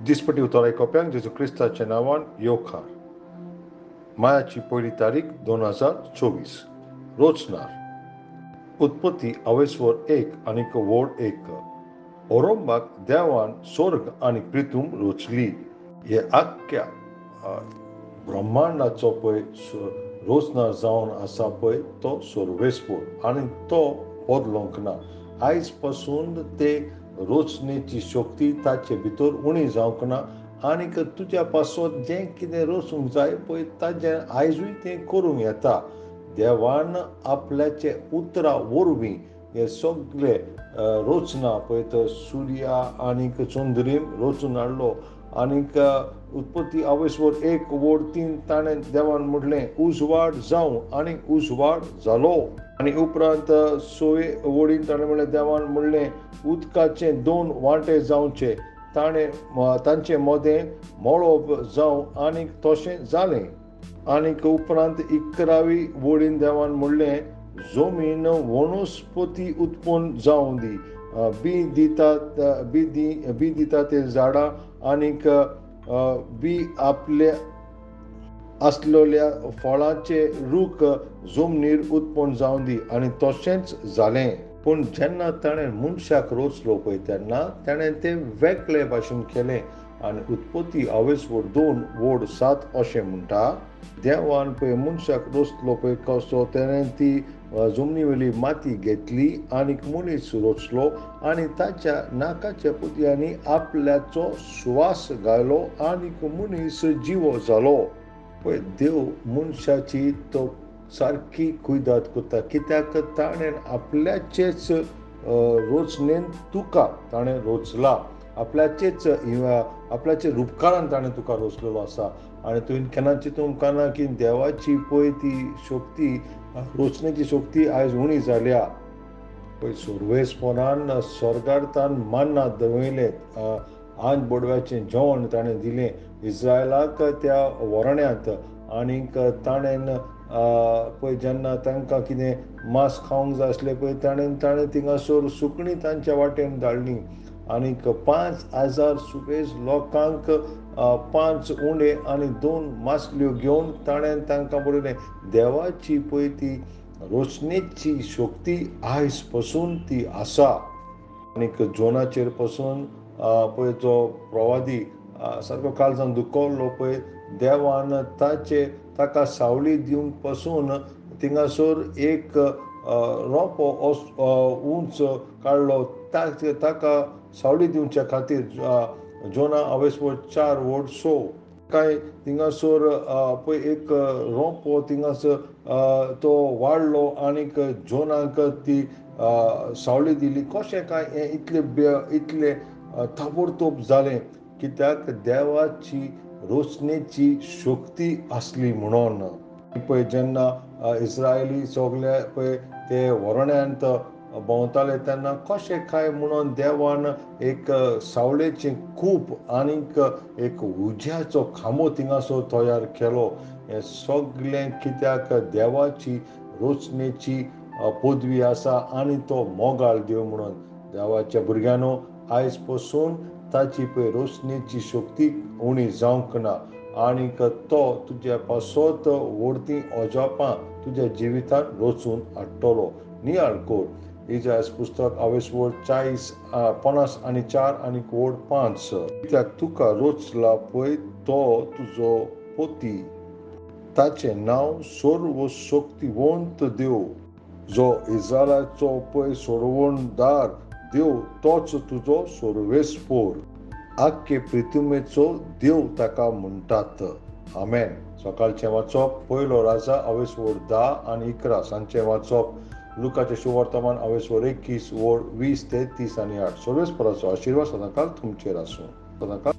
दिसपटी उतोराय कोप्यांक जेजू क्रिस्ताच्या नांवान येवकार. मायाची पयली तारीख 2024. रोचनार उत्पत्ती अवेस्वर 1 आनीक वोड 1. ओरोंबाक देवान स्वर्ग आनी पृथ्वी रोचली. हे आख्ख्या ब्रह्मांडाचो पळय रोचनार जावन आसा पळय तो सर्वेस्पूर आनी तो बदलोंक ना. आयज पासून ते रोचणेची शक्ती ताचे भितर उणी जावंक ना. आनीक तुज्या पासत जें कितें रोचूंक जाय पळय ताजें आयजूय तें करूंक येता. देवान आपल्याचे उतरां वरवीं हे सगळे रोचना पळय तो सुर्या आनीक चंद्रीम रोचून हाडलो. आनीक उत्पत्ती अवेस्वर 1 वोड 3 ताणें देवान म्हणलें उजवाड जावं आनीक उजवाड जालो. आनी उपरांत 6 वोडीन ताणें म्हणलें देवान म्हणलें उदकाचे 2 वांटे जावचे. तांचे मदें मळब जावं आनीक तशें जालें. आनीक उपरांत 11वी वोडीन देवान म्हणलें जमीन वनस्पती उत्पन्न जावं दी. बी दिता ते झाडां आनीक बी आपल्या आसलेल्या फळांचे रूख जमनीर उत्पन्न जावं दी. आनी तशेंच जालें. पूण जेन्ना ताणें मनशाक रोचलो पळय तेन्ना ताणें तें वेगळे भाशेन केलें. आनी उत्पत्ती अवेस्वर 2 वोड 7 अशें म्हणटा देवान पळय मनशाक रोचलो पळय कसो ताणें ती जमनी वयली माती घेतली आनीक मनीस रोचलो आनी ताच्या नाकाच्या पुतयांनी आपल्याचो श्वास घालो आनीक मनीस जिवो जालो. पळय देव मनशाची तो सारकी कुयदाद करता, कित्याक ताणें आपल्याचेच रोचणेन तुका ताणें रोचला. आपल्याचे उपकारान ताणें तुका रोचलेलो आसा. आनी तुवें केन्ना चिंतूंक उपकारना की देवाची पळय ती शक्ती रोचणेची शक्ती आयज उणी जाल्या. पळय सर्वेस्परान स्वर्गार तान मान्ना देंवयलें. आंज बोडव्याचें जेवण ताणें दिलें इस्रायलाक त्या वरण्यांत. आनीक ताणें पळय जेन्ना तांकां कितें मांस खावंक जाय आसलें पळय ताणें थिंगासर सुकणीं तांच्या वाटेन धाडलीं. आनीक 5,000 सुबेज लोकांक 5 उंडे आनी 2 मासल्यो घेवन ताणें तांकां बरयलें. देवाची पळय ती रोचणेची शक्ती आयज पासून ती आसा. आनीक जोनाचेर पासून पळय जो प्रवादी सारको काळजान दुखवलो पळय देवान ताका सावळी दिवंक पासून थिंगासर एक रोंपो उंच काडलो ताका सावळी दिवच्या खातीर. जोना अवेस्वर 4 वोड 6 काय थिंगासर पळय एक रोंपो थिंगासर तो वाडलो आनीक जोनाक ती सावळी दिली. कशें काय हें इतलें ताबडतोब जालें कित्याक देवाची रोचणेची शक्ती आसली म्हणून. पळय जेन्ना इस्रायली सगळे पळय ते वरण्यांत भोंवताले तेन्ना कशें काय म्हणून देवान एक सावळेचें खूब आनीक एक उज्याचो खांबो थिंगासर तयार केलो. हें सगळें कित्याक देवाची रोचणेची पदवी आसा आनी तो मोगाळ देव म्हणून. देवाच्या भुरग्यांनो आयज पासून ताची पळय रोचणेची शक्ती उणी जावंक ना. आनीक तो तुज्या पासत व्हडतीं अजापां तुज्या जिवितांत रोचून हाडटलो. नियाळ कोर इजायास पुस्तक अवेस्वर 50:4 आनीक वोड 5. कित्याक तुका रोचला पळय तो तुजो पोती. ताचें नांव सर्वशक्तिवंत देव. जो इस्रायलाचो पळय सोडवणदार देव तोच तुजो सर्वेस्पूर. आख्खे पृथ्वीचो देव ताका म्हणटात. आमेन. सकाळचें वाचप पयलो राजा अवेस्वर 10 आनी 11. सांजचें वाचप लुकाचें शुवर्तमान अवेस्वर 21 वोड 20 ते 30 आनी 8. सर्वेस्पराचो आशिर्वाद सदांकाळ तुमचेर आसूं. सदांकाळ